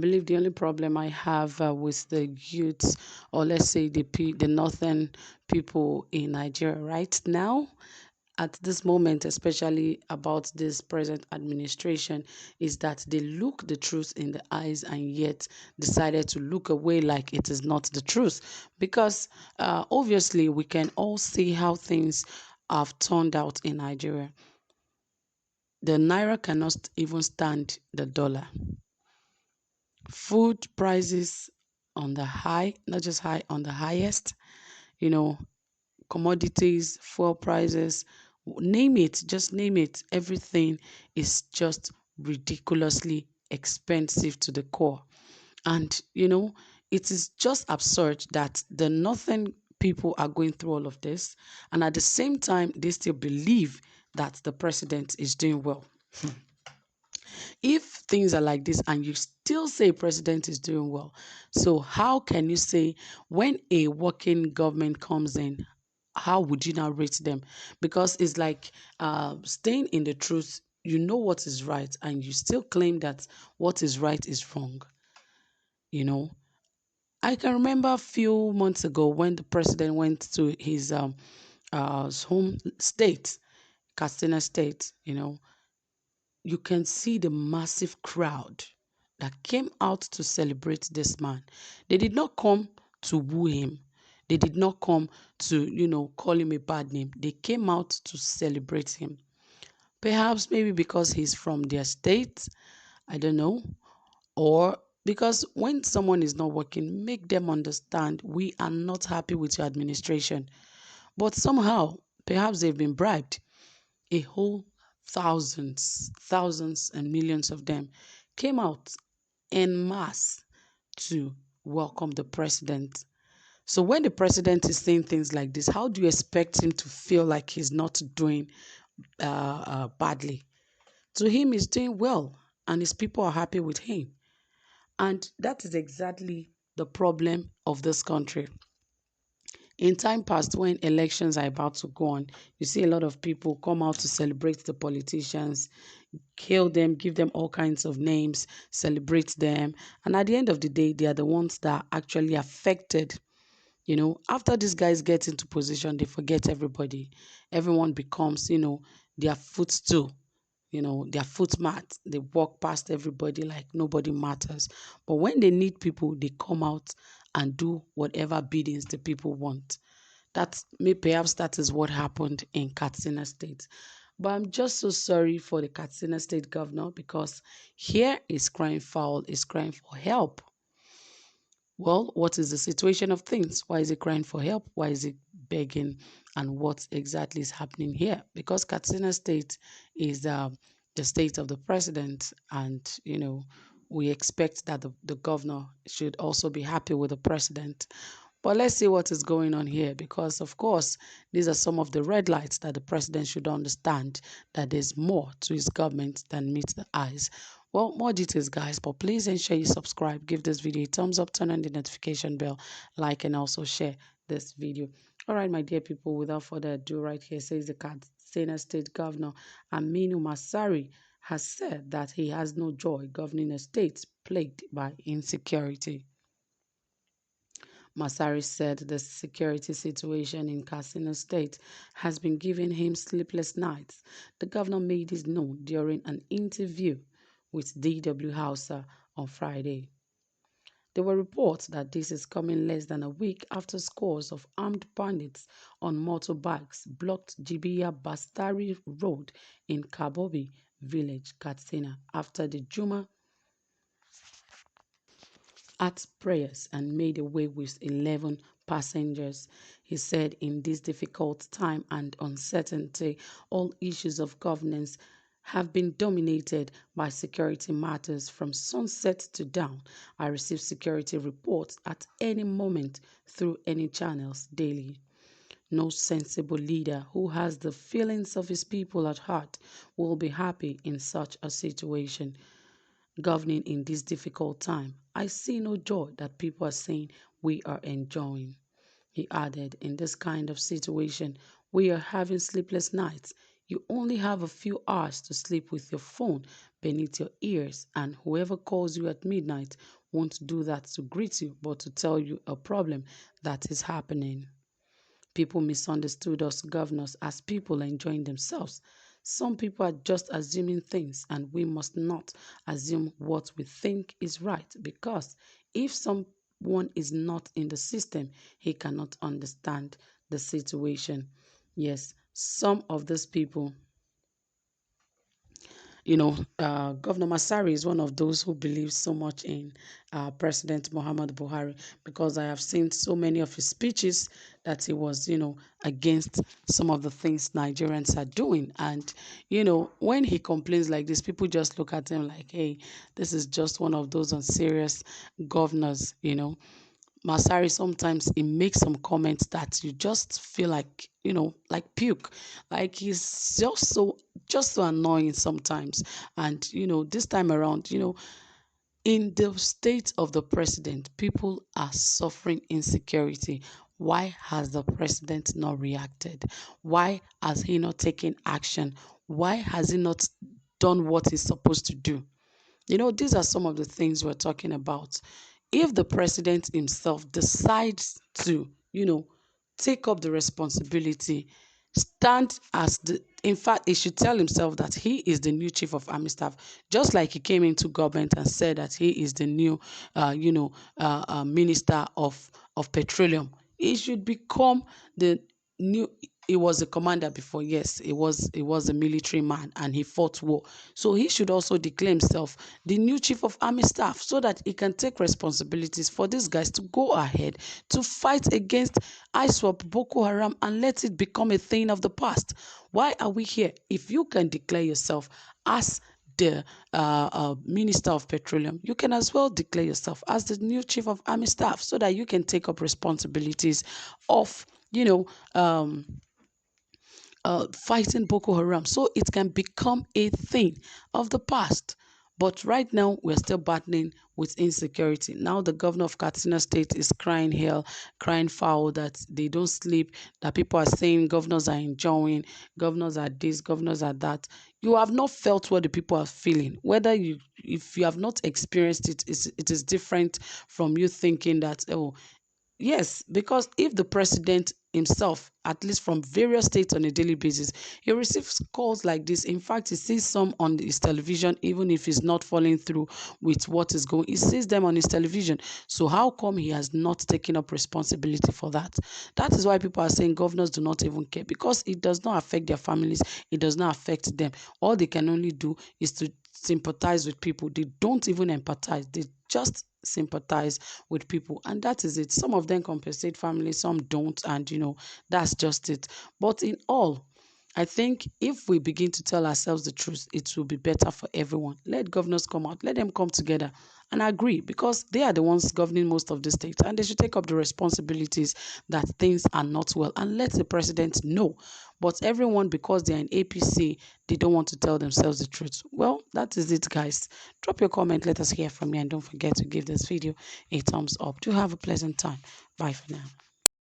believe the only problem I have with the youths, or let's say the northern people in Nigeria right now, at this moment, especially about this present administration, is that they look the truth in the eyes and yet decided to look away like it is not the truth. Because obviously, we can all see how things have turned out in Nigeria. The naira cannot even stand the dollar. Food prices on the high, not just high, on the highest, you know, commodities, fuel prices, name it, just name it. Everything is just ridiculously expensive to the core. And, it is just absurd that the northern people are going through all of this. And at the same time, they still believe that the president is doing well. If things are like this and you still say president is doing well, so how can you say when a working government comes in, how would you now rate them? Because it's like staying in the truth, you know what is right, and you still claim that what is right is wrong. You know, I can remember a few months ago when the president went to his home state, Katsina State. You can see the massive crowd that came out to celebrate this man. They did not come to woo him. They did not come to, call him a bad name. They came out to celebrate him. Perhaps maybe because he's from their state, I don't know, or because when someone is not working, make them understand we are not happy with your administration. But somehow, perhaps they've been bribed. A whole thousands and millions of them came out en masse to welcome the president. So when the president is saying things like this, how do you expect him to feel like he's not doing badly? To him, he's doing well, and his people are happy with him. And that is exactly the problem of this country. In time past, when elections are about to go on, you see a lot of people come out to celebrate the politicians, hail them, give them all kinds of names, celebrate them. And at the end of the day, they are the ones that are actually affected. After these guys get into position, they forget everybody. Everyone becomes, their footstool, their footmat. They walk past everybody like nobody matters. But when they need people, they come out and do whatever biddings the people want. Perhaps that is what happened in Katsina State. But I'm just so sorry for the Katsina State governor, because here is crying foul, is crying for help. Well, what is the situation of things? Why is he crying for help? Why is he begging? And what exactly is happening here? Because Katsina State is the state of the president, and we expect that the governor should also be happy with the president. But let's see what is going on here, because of course these are some of the red lights that the president should understand, that there's more to his government than meets the eyes. Well, more details, guys, but please ensure you subscribe, give this video a thumbs up, turn on the notification bell, like, and also share this video. All right, my dear people, without further ado, right here says the Katsina State Governor Aminu Masari has said that he has no joy governing a state plagued by insecurity. Masari said the security situation in Katsina State has been giving him sleepless nights. The governor made this known during an interview with DW Hausa on Friday. There were reports that this is coming less than a week after scores of armed bandits on motorbikes blocked Jibiya Bastari Road in Kabobi village, Katsina, after the Juma at prayers and made away with 11 passengers. He said in this difficult time and uncertainty, all issues of governance have been dominated by security matters from sunset to dawn. I receive security reports at any moment through any channels daily. No sensible leader who has the feelings of his people at heart will be happy in such a situation. Governing in this difficult time, I see no joy that people are saying we are enjoying. He added, in this kind of situation, we are having sleepless nights. You only have a few hours to sleep with your phone beneath your ears, and whoever calls you at midnight won't do that to greet you, but to tell you a problem that is happening. People misunderstood us governors as people enjoying themselves. Some people are just assuming things, and we must not assume what we think is right, because if someone is not in the system, he cannot understand the situation. Yes, some of these people, Governor Masari is one of those who believes so much in President Muhammad Buhari, because I have seen so many of his speeches that he was, against some of the things Nigerians are doing. And, when he complains like this, people just look at him like, hey, this is just one of those unserious governors. Masari, sometimes he makes some comments that you just feel like, like puke. Like he's just so annoying sometimes. And, this time around, in the state of the president, people are suffering insecurity. Why has the president not reacted? Why has he not taken action? Why has he not done what he's supposed to do? These are some of the things we're talking about. If the president himself decides to, take up the responsibility, stand as in fact, he should tell himself that he is the new chief of army staff, just like he came into government and said that he is the new, minister of petroleum. He should become the new. He was a commander before. Yes, he was a military man and he fought war. So he should also declare himself the new chief of army staff, so that he can take responsibilities for these guys to go ahead to fight against ISWAP, Boko Haram, and let it become a thing of the past. Why are we here? If you can declare yourself as the Minister of Petroleum, you can as well declare yourself as the new Chief of Army Staff, so that you can take up responsibilities of, fighting Boko Haram, so it can become a thing of the past. But right now, we're still battling with insecurity. Now, the governor of Katsina State is crying hell, crying foul that they don't sleep, that people are saying governors are enjoying, governors are this, governors are that. You have not felt what the people are feeling. If you have not experienced it, it is different from you thinking that, oh, yes, because if the president himself, at least from various states on a daily basis, he receives calls like this. In fact, he sees some on his television, even if he's not following through with what is going. He sees them on his television. So how come he has not taken up responsibility for that? That is why people are saying governors do not even care, because it does not affect their families. It does not affect them. All they can only do is to sympathize with people. They don't even empathize. They just sympathize with people, and that is it. Some of them compensate families, some don't, and that's just it. But in all, I think if we begin to tell ourselves the truth, it will be better for everyone. Let governors come out, let them come together and agree, because they are the ones governing most of the states, and they should take up the responsibilities that things are not well, and let the president know. But everyone, because they're in APC, they don't want to tell themselves the truth. Well, that is it, guys. Drop your comment, let us hear from you, and don't forget to give this video a thumbs up. Do have a pleasant time. Bye for now.